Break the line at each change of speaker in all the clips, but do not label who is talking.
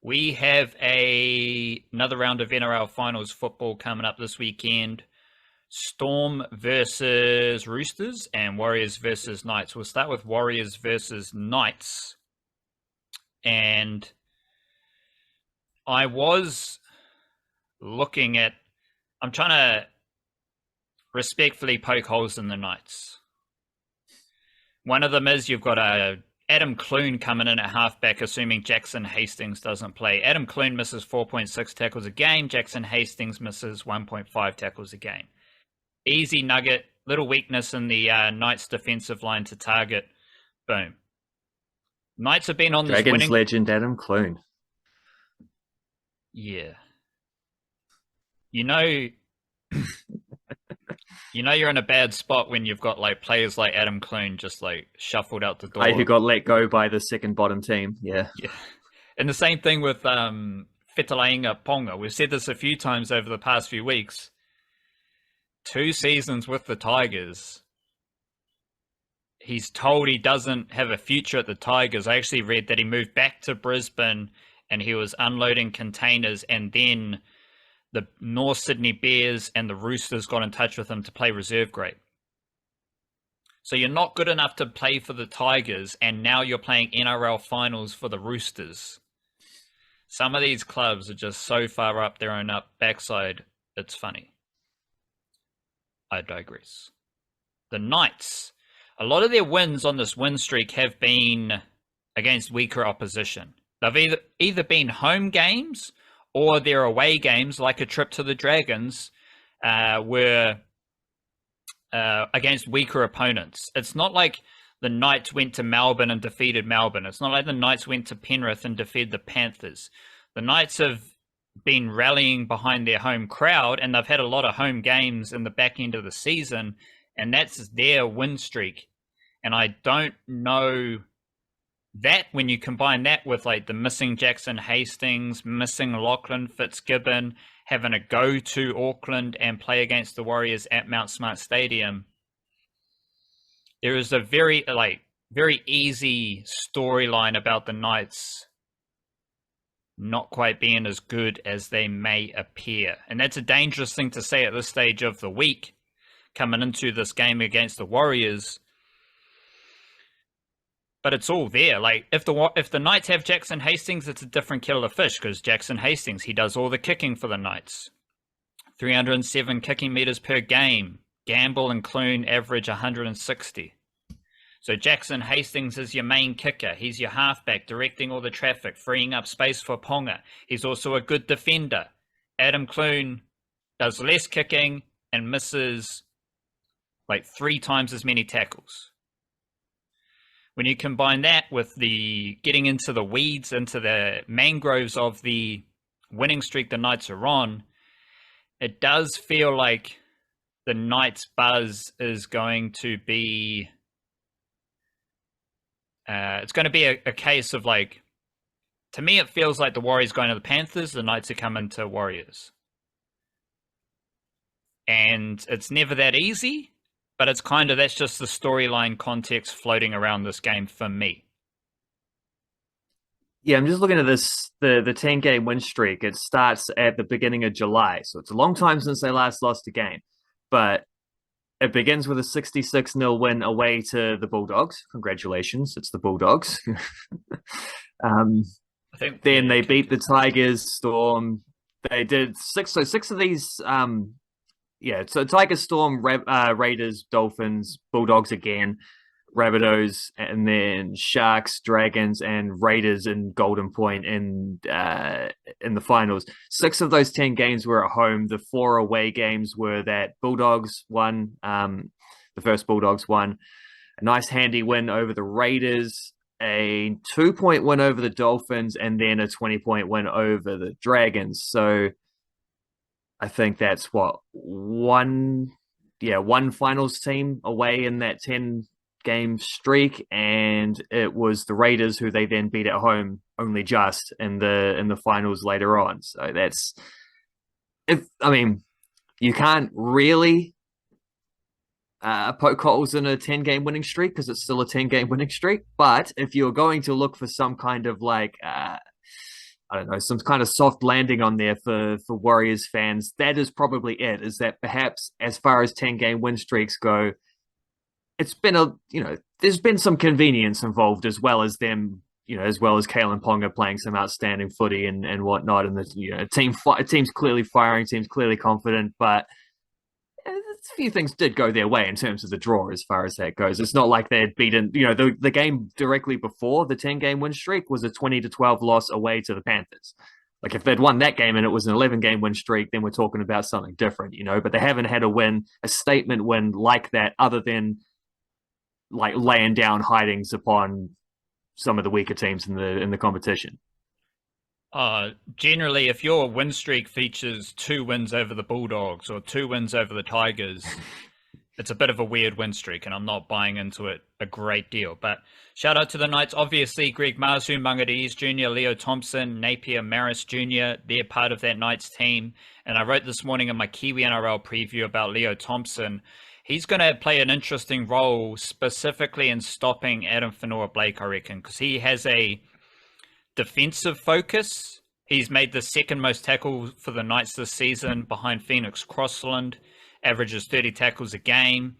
We have another round of NRL finals football coming up this weekend. Storm versus Roosters and Warriors versus Knights. We'll start with Warriors versus Knights. And I was looking at, I'm trying to respectfully poke holes in the Knights. One of them is you've got Adam Clune coming in at halfback, assuming Jackson Hastings doesn't play. Adam Clune misses 4.6 tackles a game. Jackson Hastings misses 1.5 tackles a game. Easy nugget, little weakness in the Knights defensive line to target. Boom. Knights have been on this
Dragons
winning...
legend Adam Clune.
Yeah. You know you're in a bad spot when you've got like players like Adam Clune just like shuffled out the door.
Who got let go by the second bottom team. Yeah.
Yeah. And the same thing with Fetalainga Ponga. We've said this a few times over the past few weeks. 2 seasons with the Tigers. He's told he doesn't have a future at the Tigers. I actually read that he moved back to Brisbane and he was unloading containers, and then the North Sydney Bears and the Roosters got in touch with him to play reserve grade. So you're not good enough to play for the Tigers, and now you're playing NRL finals for the Roosters. Some of these clubs are just so far up their own backside, it's funny. I digress. The Knights, a lot of their wins on this win streak have been against weaker opposition. They've either been home games or their away games, like a trip to the Dragons, were against weaker opponents. It's not like the Knights went to Melbourne and defeated Melbourne. It's not like the Knights went to Penrith and defeated the Panthers. The Knights have been rallying behind their home crowd, and they've had a lot of home games in the back end of the season, and that's their win streak. And I don't know that when you combine that with like the missing Jackson Hastings, missing Lachlan Fitzgibbon, having to go to Auckland and play against the Warriors at Mount Smart Stadium, there is a very easy storyline about the Knights not quite being as good as they may appear. And that's a dangerous thing to say at this stage of the week, coming into this game against the Warriors. But it's all there. Like, if the Knights have Jackson Hastings, it's a different kettle of fish, because Jackson Hastings, he does all the kicking for the Knights. 307 kicking meters per game. Gamble and Clune average 160. So Jackson Hastings is your main kicker. He's your halfback, directing all the traffic, freeing up space for Ponga. He's also a good defender. Adam Clune does less kicking and misses like 3 times as many tackles. When you combine that with the getting into the weeds, into the mangroves of the winning streak the Knights are on, it does feel like the Knights' buzz is going to be... it's going to be a case of like, to me, it feels like the Warriors going to the Panthers, the Knights are coming to Warriors. And it's never that easy, but it's kind of, that's just the storyline context floating around this game for me.
Yeah, I'm just looking at this, the 10-game win streak. It starts at the beginning of July. So it's a long time since they last lost a game. But it begins with a 66-0 win away to the Bulldogs. Congratulations, it's the Bulldogs. Then they beat the Tigers, Storm. They did 6 of these... so Tigers, Storm, Raiders, Dolphins, Bulldogs again, Rabbitohs, and then Sharks, Dragons, and Raiders in Golden Point in the finals. 6 of those 10 games were at home. The 4 away games were that Bulldogs won, the first Bulldogs won, a nice handy win over the Raiders, a 2-point win over the Dolphins, and then a 20-point win over the Dragons. So I think that's one finals team away in that 10-game streak, and it was the Raiders who they then beat at home only just in the finals later on. So you can't really poke holes in a 10-game winning streak because it's still a 10-game winning streak. But if you're going to look for some kind of like I don't know, some kind of soft landing on there for Warriors fans. That is probably it. Is that perhaps as far as 10-game win streaks go, it's been there's been some convenience involved as well as them, as well as Kalen Ponga playing some outstanding footy and whatnot, and the team's clearly firing, team's clearly confident, but a few things did go their way in terms of the draw as far as that goes. It's not like they had beaten, the game directly before the 10-game win streak was a 20-12 loss away to the Panthers. Like if they'd won that game and it was an 11-game win streak, then we're talking about something different, but they haven't had a statement win like that, other than like laying down hidings upon some of the weaker teams in the competition.
Generally, if your win streak features 2 wins over the Bulldogs or 2 wins over the Tigers, it's a bit of a weird win streak, and I'm not buying into it a great deal. But shout out to the Knights. Obviously, Greg Marzhew, Mangarides Jr., Leo Thompson, Napier Maris Jr., they're part of that Knights team. And I wrote this morning in my Kiwi-NRL preview about Leo Thompson. He's going to play an interesting role specifically in stopping Adam Whenua-Blake, I reckon, because he has a defensive focus. He's made the second most tackles for the Knights this season behind Phoenix Crossland, averages 30 tackles a game.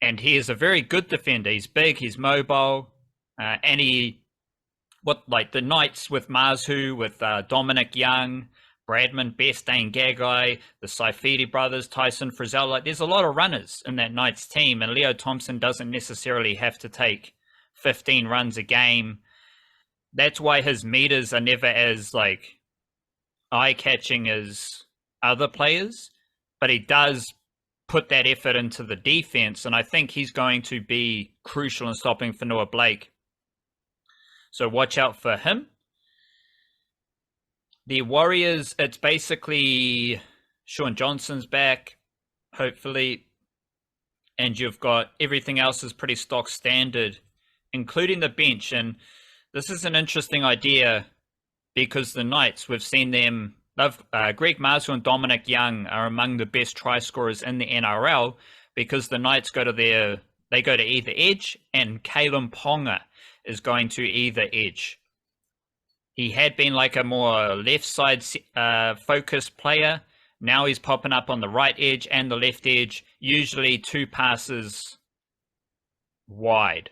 And he is a very good defender. He's big, he's mobile, and the Knights with Marzhew, with Dominic Young, Bradman, Best, Dane Gagai, the Saifidi brothers, Tyson Frizzell. There's a lot of runners in that Knights team, and Leo Thompson doesn't necessarily have to take 15 runs a game. That's why his meters are never as eye-catching as other players, but he does put that effort into the defense, and I think he's going to be crucial in stopping Whenua-Blake. So watch out for him. The Warriors, it's basically Sean Johnson's back, hopefully, and you've got everything else is pretty stock standard, including the bench. And this is an interesting idea because the Knights, we've seen them, Greg Marzhew and Dominic Young are among the best try scorers in the NRL because the Knights go to either edge, and Kalen Ponga is going to either edge. He had been like a more left side focused player. Now he's popping up on the right edge and the left edge, usually 2 passes wide.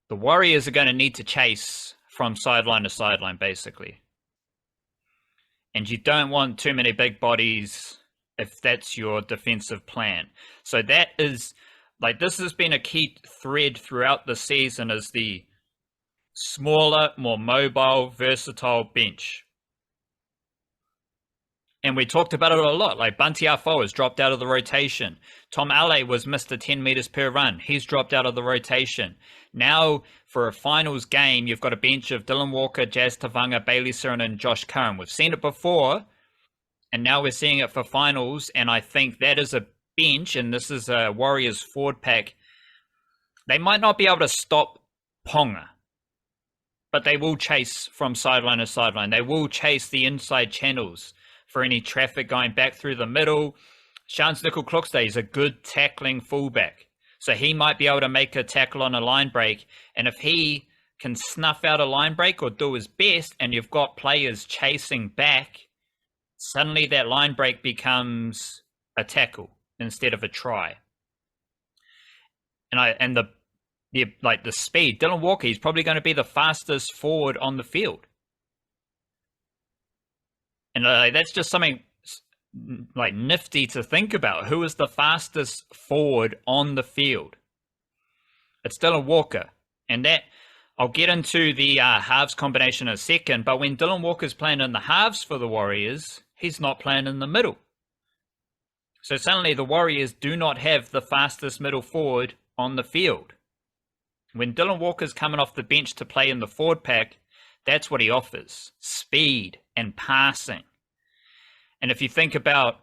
The Warriors are going to need to chase from sideline to sideline, basically. And you don't want too many big bodies if that's your defensive plan. So that is, this has been a key thread throughout the season, is the smaller, more mobile, versatile bench. And we talked about it a lot. Bunty Afoa has dropped out of the rotation. Tom Ale was Mr. 10 meters per run. He's dropped out of the rotation. Now, for a finals game, you've got a bench of Dylan Walker, Jazz Tavanga, Bailey Siren, and Josh Curran. We've seen it before, and now we're seeing it for finals. And I think that is a bench, and this is a Warriors forward pack. They might not be able to stop Ponga, but they will chase from sideline to sideline. They will chase the inside channels for any traffic going back through the middle. Shans Nickel-Klokstad is a good tackling fullback, so he might be able to make a tackle on a line break. And if he can snuff out a line break or do his best, and you've got players chasing back, suddenly that line break becomes a tackle instead of a try. And the speed, Dylan Walker, he's probably going to be the fastest forward on the field. And that's just something nifty to think about. Who is the fastest forward on the field? It's Dylan Walker. And that, I'll get into the halves combination in a second, but when Dylan Walker's playing in the halves for the Warriors, he's not playing in the middle. So suddenly the Warriors do not have the fastest middle forward on the field. When Dylan Walker's coming off the bench to play in the forward pack, that's what he offers: speed and passing. And if you think about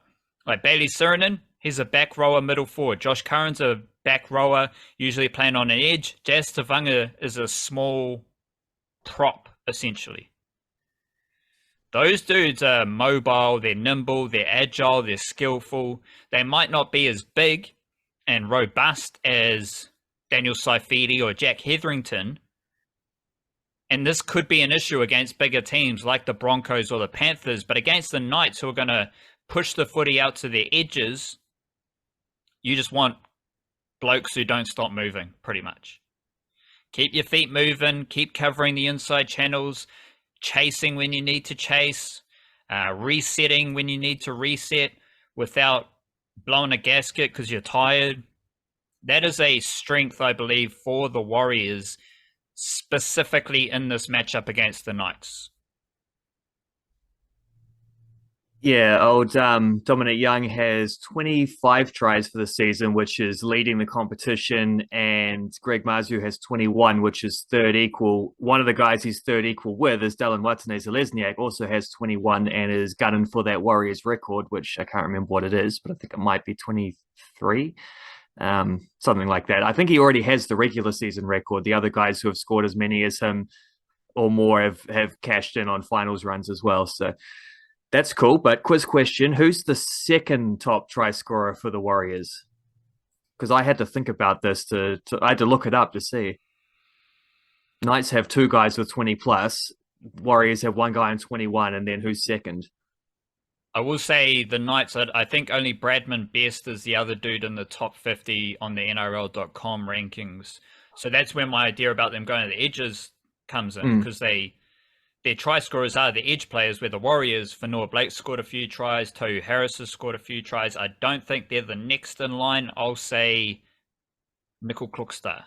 Bailey Sirenin, he's a back rower middle forward. Josh Curran's a back rower, usually playing on an edge. Jazz Tavanga is a small prop, essentially. Those dudes are mobile, they're nimble, they're agile, they're skillful. They might not be as big and robust as Daniel Saifidi or Jack Hetherington, And this could be an issue against bigger teams like the Broncos or the Panthers, but against the Knights, who are going to push the footy out to their edges, you just want blokes who don't stop moving, pretty much. Keep your feet moving, keep covering the inside channels, chasing when you need to chase, resetting when you need to reset without blowing a gasket because you're tired. That is a strength, I believe, for the Warriors, specifically in this matchup against the Knights.
Yeah, old Dominic Young has 25 tries for the season, which is leading the competition, and Greg Marzhew has 21, which is third equal. One of the guys he's third equal with is Dallin Watene-Zelezniak, also has 21 and is gunning for that Warriors record, which I can't remember what it is, but I think it might be 23, something like that. I think he already has the regular season record. The other guys who have scored as many as him or more have cashed in on finals runs as well, so that's cool. But quiz question, who's the second top try scorer for the Warriors? Because I had to think about this. I had to look it up to see. Knights have two guys with 20 plus. Warriors have one guy in 21, and then who's second?
I will say the Knights, I think only Bradman Best is the other dude in the top 50 on the NRL.com rankings. So that's where my idea about them going to the edges comes in, because their try scorers are the edge players, where the Warriors, Fanua Blake scored a few tries, Tohu Harris has scored a few tries. I don't think they're the next in line. I'll say Nickel Klokstad.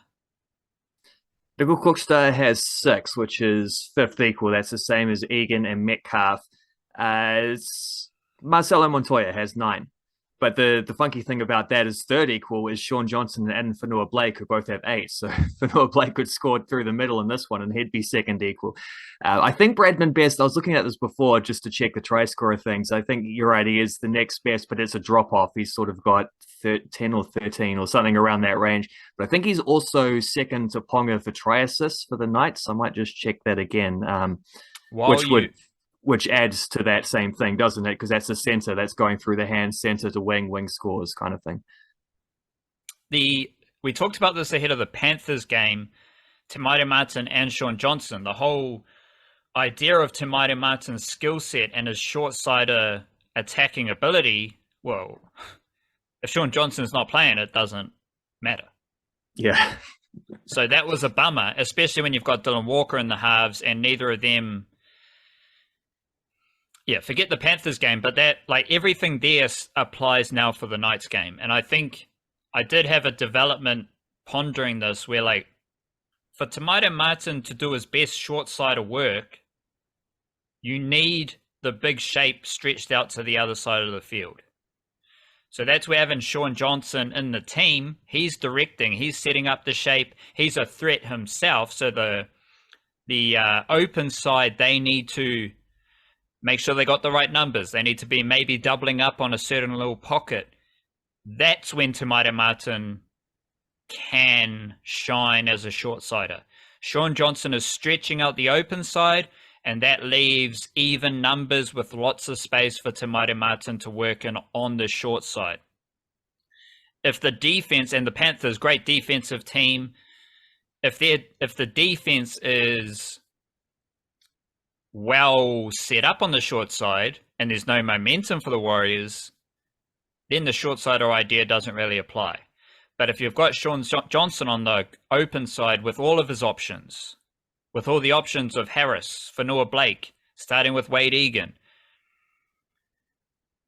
Nickel Klokstad has 6, which is fifth equal. That's the same as Egan and Metcalf. Marcelo Montoya has 9. But the funky thing about that is third equal is Shaun Johnson and Fanua Blake, who both have 8. So Fanua Blake could score through the middle in this one, and he'd be second equal. I think Bradman Best, I was looking at this before just to check the try scorer things. I think you're right, he is the next best, but it's a drop-off. He's sort of got 10 or 13 or something around that range. But I think he's also second to Ponga for try assists for the Knights. I might just check that again, which adds to that same thing, doesn't it? Because that's a center that's going through the hands, center to wing scores kind of thing.
We talked about this ahead of the Panthers game, Tamaire Martin and Shaun Johnson. The whole idea of Tamaire Martin's skill set and his short-sider attacking ability, well, if Shaun Johnson's not playing, it doesn't matter.
Yeah.
So that was a bummer, especially when you've got Dylan Walker in the halves and neither of them... Yeah, forget the Panthers game, but that, like, everything there applies now for the Knights game. And I think I did have a development pondering this where, like, for Tamaire Martin to do his best short-sider work, you need the big shape stretched out to the other side of the field. So that's where having Shaun Johnson in the team, he's directing, he's setting up the shape, he's a threat himself. So the open side, they need to make sure they got the right numbers. They need to be maybe doubling up on a certain little pocket. That's when Tamaire Martin can shine as a short-sider. Shaun Johnson is stretching out the open side, and that leaves even numbers with lots of space for Tamaire Martin to work in on the short side. If the defense, and the Panthers, great defensive team, if the defense is well set up on the short side and there's no momentum for the Warriors, then the short-sider idea doesn't really apply. But if you've got Shaun Johnson on the open side with all of his options, with all the options of Harris, Fanua Blake, starting with Wade Egan,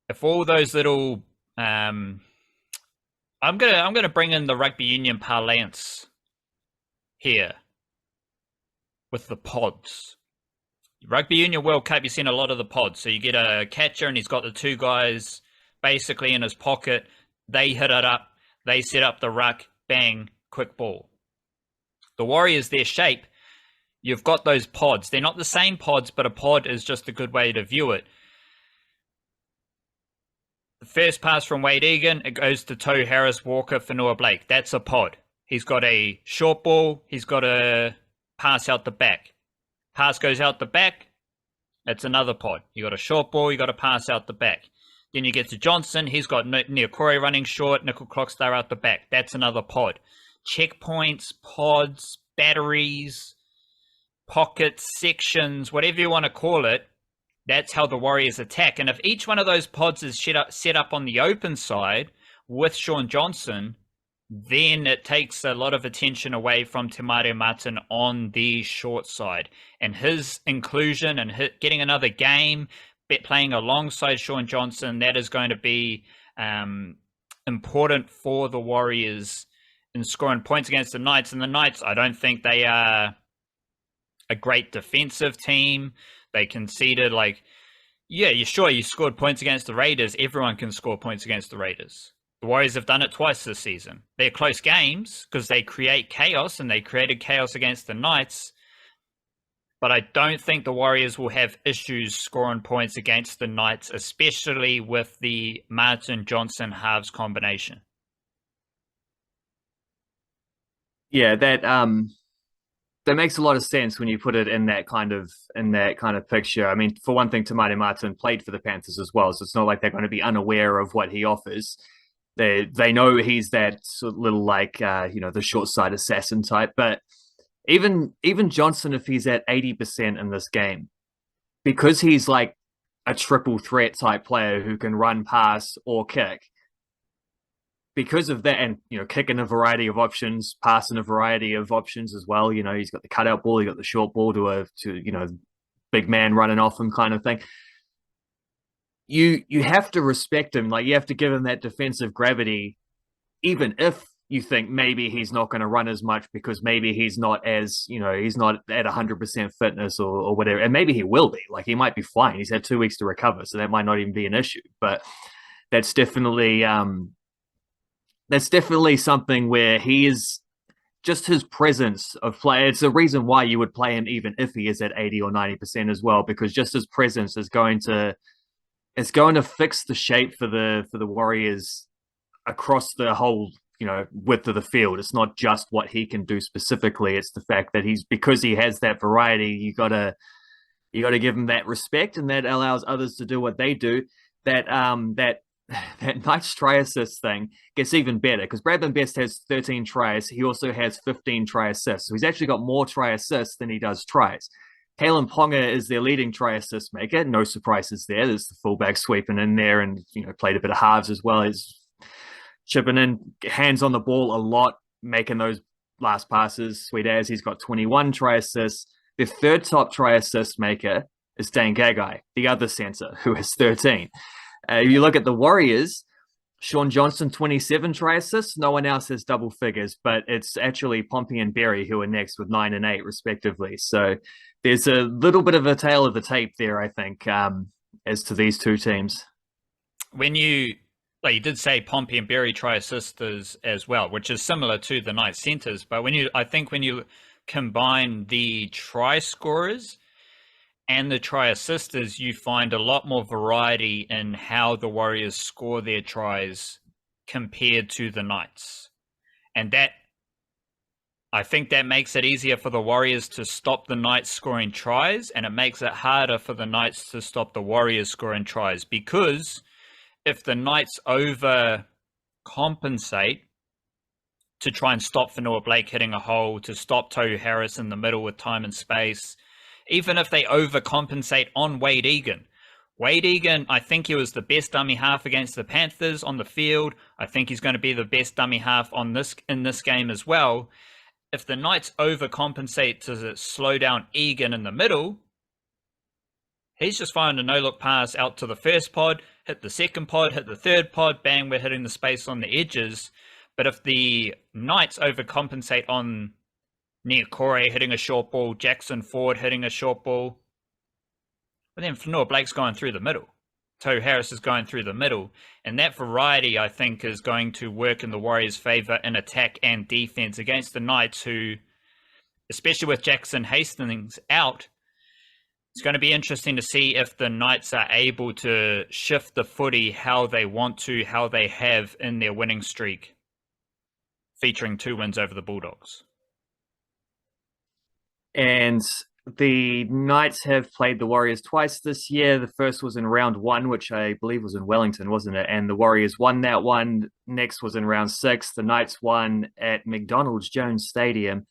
if all those little, I'm gonna bring in the rugby union parlance here with the pods. Rugby Union World Cup, you've seen a lot of the pods. So you get a catcher and he's got the two guys basically in his pocket. They hit it up. They set up the ruck. Bang, quick ball. The Warriors, their shape, you've got those pods. They're not the same pods, but a pod is just a good way to view it. The first pass from Wade Egan, it goes to Tohu Harris, Walker, Fanua Blake. That's a pod. He's got a short ball. He's got a pass out the back. Pass goes out the back, it's another pod. You got a short ball, you got a pass out the back. Then you get to Johnson, he's got Niokore running short, Nickel Klokstad out the back. That's another pod. Checkpoints, pods, batteries, pockets, sections, whatever you want to call it, that's how the Warriors attack. And if each one of those pods is set up on the open side with Sean Johnson, then it takes a lot of attention away from Te Maire Martin on the short side. And his inclusion and getting another game, playing alongside Sean Johnson, that is going to be important for the Warriors in scoring points against the Knights. And the Knights, I don't think they are a great defensive team. They conceded, you scored points against the Raiders. Everyone can score points against the Raiders. The Warriors have done it twice this season. They're close games because they create chaos, and they created chaos against the Knights. But I don't think the Warriors will have issues scoring points against the Knights, especially with the Martin-Johnson halves combination.
Yeah, that makes a lot of sense when you put it in that kind of picture. I mean, for one thing, Te Maire Martin played for the Panthers as well, so it's not like they're going to be unaware of what he offers. They know he's that sort of little the short side assassin type. But even Johnson, if he's at 80% in this game, because he's like a triple threat type player who can run, pass, or kick. Because of that, and kick in a variety of options, pass in a variety of options as well. He's got the cutout ball, he's got the short ball to big man running off him kind of thing. You have to respect him. You have to give him that defensive gravity, even if you think maybe he's not going to run as much because maybe he's not as, he's not at 100% fitness or whatever. And maybe he will be. He might be fine. He's had 2 weeks to recover, so that might not even be an issue. But that's definitely something where he is just his presence of play. It's the reason why you would play him even if he is at 80 or 90% as well, because just his presence is going to fix the shape for the Warriors across the whole width of the field. It's not just what he can do specifically. It's the fact that because he has that variety, you gotta give him that respect, and that allows others to do what they do. That Knights try assist thing gets even better because Bradman Best has 13 tries. He also has 15 try assists. So he's actually got more try assists than he does tries. Kalen Ponga is their leading try assist maker. No surprises there. There's the fullback sweeping in there and played a bit of halves as well. He's chipping in, hands on the ball a lot, making those last passes. Sweet as he's got 21 try assists. Their third top try assist maker is Dane Gagai, the other centre, who has 13. You look at the Warriors, Sean Johnson, 27 try assists. No one else has double figures, but it's actually Pompey and Berry who are next with 9 and 8, respectively. So there's a little bit of a tail of the tape there, I think, as to these two teams.
When you did say Pompey and Berry try assisters as well, which is similar to the Knights centres, but when you combine the try scorers and the try assisters, you find a lot more variety in how the Warriors score their tries compared to the Knights. And I think that makes it easier for the Warriors to stop the Knights scoring tries, and it makes it harder for the Knights to stop the Warriors scoring tries, because if the Knights overcompensate to try and stop Fanua Blake hitting a hole, to stop Tohu Harris in the middle with time and space, even if they overcompensate on Wade Egan. Wade Egan, I think he was the best dummy half against the Panthers on the field. I think he's going to be the best dummy half in this game as well. If the Knights overcompensate to slow down Egan in the middle, he's just firing a no-look pass out to the first pod, hit the second pod, hit the third pod, bang, we're hitting the space on the edges. But if the Knights overcompensate on Niokore hitting a short ball, Jackson Ford hitting a short ball, but then Fanua Blake's going through the middle. Tohu Harris is going through the middle. And that variety, I think, is going to work in the Warriors' favour in attack and defence against the Knights, who, especially with Jackson Hastings out, it's going to be interesting to see if the Knights are able to shift the footy how they want to, how they have in their winning streak, featuring 2 wins over the Bulldogs.
And the Knights have played the Warriors twice this year. The first was in round 1, which I believe was in Wellington, wasn't it? And the Warriors won that one. Next was in round 6. The Knights won at McDonald's Jones Stadium.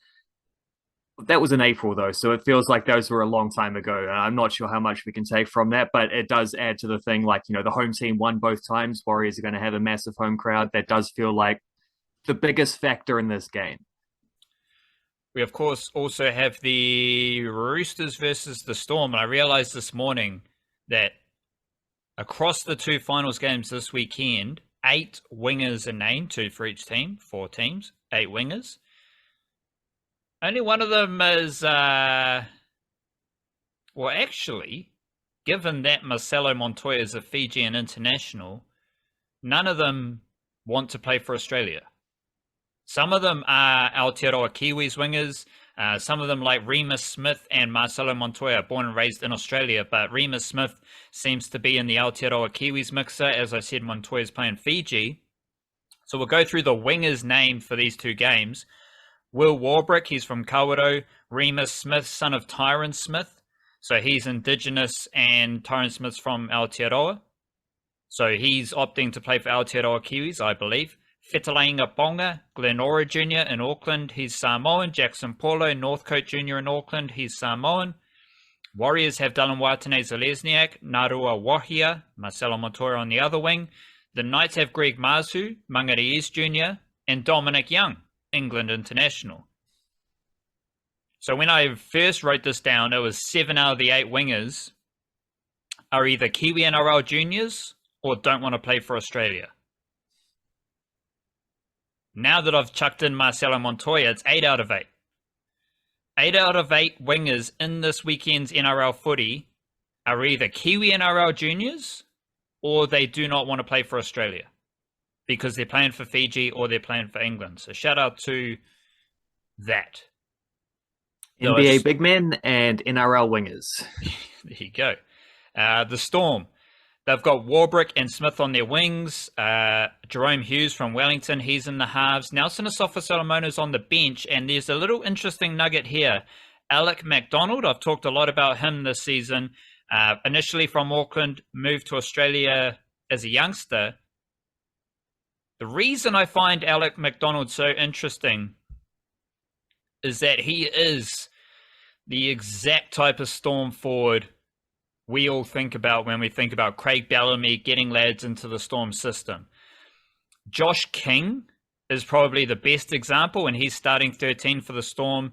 That was in April though, so it feels like those were a long time ago. And I'm not sure how much we can take from that, but it does add to the thing. Like, the home team won both times. Warriors are going to have a massive home crowd. That does feel like the biggest factor in this game.
We, of course, also have the Roosters versus the Storm. And I realized this morning that across the two finals games this weekend, 8 wingers are named, 2 for each team, 4 teams, 8 wingers. Only one of them is, well, actually, given that Marcelo Montoya is a Fijian international, none of them want to play for Australia. Some of them are Aotearoa Kiwis wingers. Some of them, like Remus Smith and Marcelo Montoya, born and raised in Australia, but Remus Smith seems to be in the Aotearoa Kiwis mixer. As I said, Montoya's playing Fiji. So we'll go through the wingers named for these two games. Will Warbrick, he's from Kawerau. Remus Smith, son of Tyron Smith. So he's Indigenous, and Tyron Smith's from Aotearoa. So he's opting to play for Aotearoa Kiwis, I believe. Fetalainga Bonga, Glenora Jr. in Auckland, he's Samoan. Jackson Paulo, Northcote Jr. in Auckland, he's Samoan. Warriors have Dylan Watene-Zalesniak, Narua Wahia, Marcelo Montoya on the other wing. The Knights have Greg Mazu, Mangere East Jr., and Dominic Young, England international. So when I first wrote this down, it was 7 out of the 8 wingers are either Kiwi-NRL juniors or don't want to play for Australia. Now that I've chucked in Marcelo Montoya, it's 8 out of 8. 8 out of 8 wingers in this weekend's NRL footy are either Kiwi-NRL juniors or they do not want to play for Australia because they're playing for Fiji or they're playing for England. So shout out to that.
NBA big men and NRL wingers.
There you go. The Storm. They've got Warbrick and Smith on their wings. Jerome Hughes from Wellington, he's in the halves. Nelson Asofa-Solomona's on the bench, and there's a little interesting nugget here. Alec MacDonald, I've talked a lot about him this season. Initially from Auckland, moved to Australia as a youngster. The reason I find Alec MacDonald so interesting is that he is the exact type of Storm forward we all think about when we think about Craig Bellamy getting lads into the Storm system. Josh King is probably the best example, and he's starting 13 for the Storm.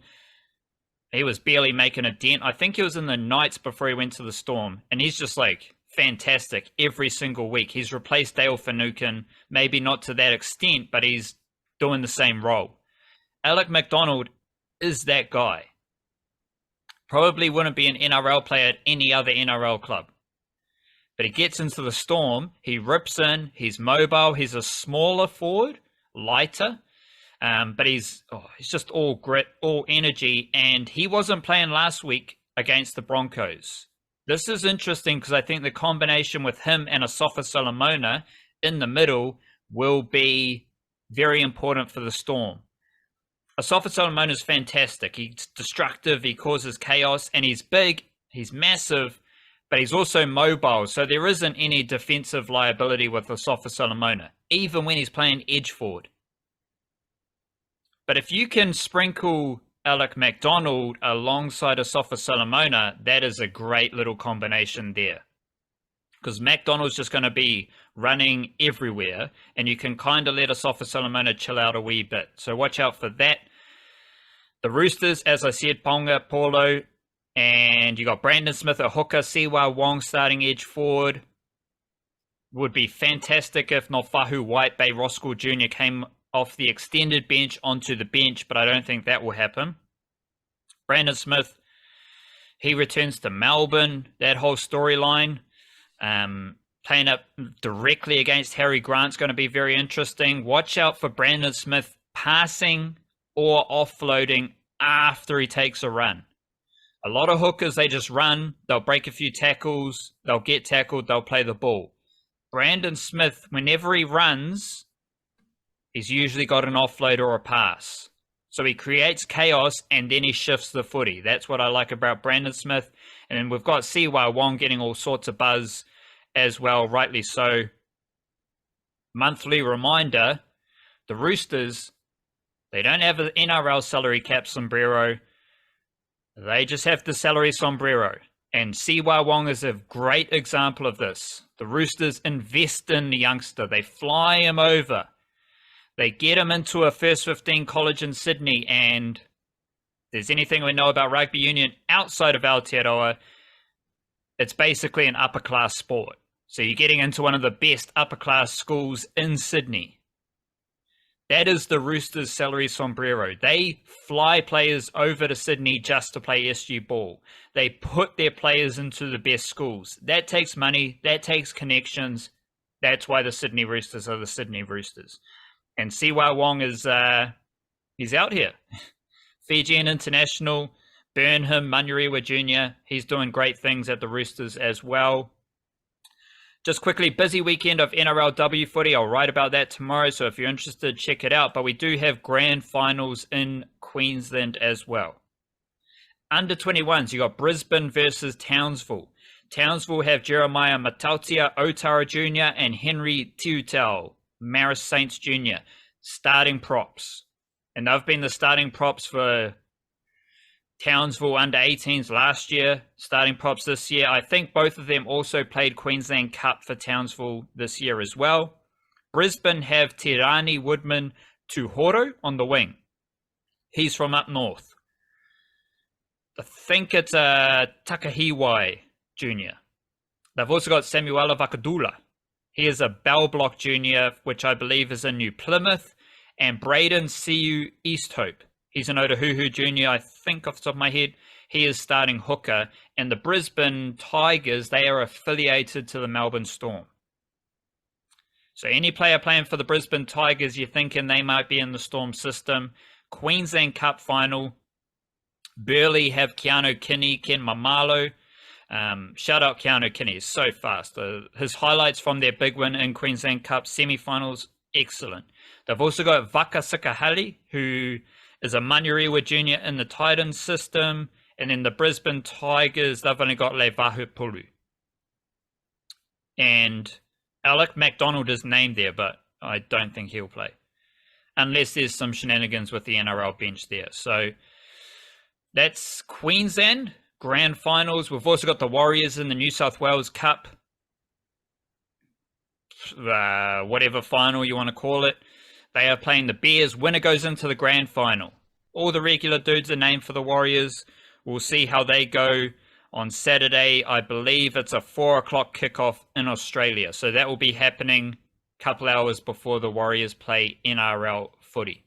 He was barely making a dent. I think he was in the Knights before he went to the Storm, and he's just like fantastic every single week. He's replaced Dale Finucane, maybe not to that extent, but he's doing the same role. Alec MacDonald is that guy. Probably wouldn't be an NRL player at any other NRL club. But he gets into the Storm, he rips in, he's mobile, he's a smaller forward, lighter, but he's just all grit, all energy, and he wasn't playing last week against the Broncos. This is interesting because I think the combination with him and Asofa-Solomona in the middle will be very important for the Storm. Asofa-Solomona is fantastic. He's destructive, he causes chaos, and he's big, he's massive, but he's also mobile, so there isn't any defensive liability with Asofa-Solomona, even when he's playing edge forward. But if you can sprinkle Alec MacDonald alongside Asofa-Solomona, that is a great little combination there. Because MacDonald's just going to be running everywhere, and you can kind of let Asofa-Solomona chill out a wee bit. So watch out for that. The Roosters, as I said, Ponga, Paulo, and you got Brandon Smith at hooker, Siwa Wong starting edge forward. Would be fantastic if Nofahu White-Bay Roskell Jr. came off the extended bench onto the bench, but I don't think that will happen. Brandon Smith, he returns to Melbourne. That whole storyline. Playing up directly against Harry Grant's going to be very interesting. Watch out for Brandon Smith passing or offloading after he takes a run. A lot of hookers, they just run, they'll break a few tackles, they'll get tackled, they'll play the ball. Brandon Smith, whenever he runs, he's usually got an offload or a pass. So he creates chaos and then he shifts the footy. That's what I like about Brandon Smith. And then we've got Siwa Wong getting all sorts of buzz as well, rightly so. Monthly reminder, the Roosters, they don't have an NRL salary cap sombrero. They just have the salary sombrero. And CY Wong is a great example of this. The Roosters invest in the youngster. They fly him over. They get him into a first 15 college in Sydney. And if there's anything we know about rugby union outside of Aotearoa, it's basically an upper class sport. So you're getting into one of the best upper class schools in Sydney. That is the Roosters' salary sombrero. They fly players over to Sydney just to play SG ball. They put their players into the best schools. That takes money. That takes connections. That's why the Sydney Roosters are the Sydney Roosters. And CY Wong is he's out here. Fijian international, Burnham, Munurewa Jr. He's doing great things at the Roosters as well. Just quickly, busy weekend of NRLW footy. I'll write about that tomorrow, so if you're interested, check it out. But we do have grand finals in Queensland as well. Under 21s, you got Brisbane versus Townsville. Townsville have Jeremiah Matautia Otara Jr. and Henry Tiutau, Maris Saints Jr. starting props. And they've been the starting props for Townsville under 18s last year, starting props this year. I think both of them also played Queensland Cup for Townsville this year as well. Brisbane have Tirani Woodman Tuhoro on the wing. He's from up north. I think it's Takahiwai Jr. They've also got Samuela Vakadula. He is a Bell Block Jr., which I believe is in New Plymouth. And Braden Siu Easthope. He's an Otahuhu Jr., I think off the top of my head. He is starting hooker. And the Brisbane Tigers, they are affiliated to the Melbourne Storm. So any player playing for the Brisbane Tigers, you're thinking they might be in the Storm system. Queensland Cup final. Burleigh have Keanu Kinney, Ken Mamalo. Shout out Keanu Kinney, he's so fast. His highlights from their big win in Queensland Cup semi-finals, excellent. They've also got Vaka Sikahali, who is a Manurewa Jr. in the Titans system. And then the Brisbane Tigers, they've only got Levahu Pulu. And Alec MacDonald is named there, but I don't think he'll play. Unless there's some shenanigans with the NRL bench there. So that's Queensland grand finals. We've also got the Warriors in the New South Wales Cup. Whatever final you want to call it. They are playing the Bears. Winner goes into the grand final. All the regular dudes are named for the Warriors. We'll see how they go on Saturday. I believe it's a 4 o'clock kickoff in Australia. So that will be happening a couple hours before the Warriors play NRL footy.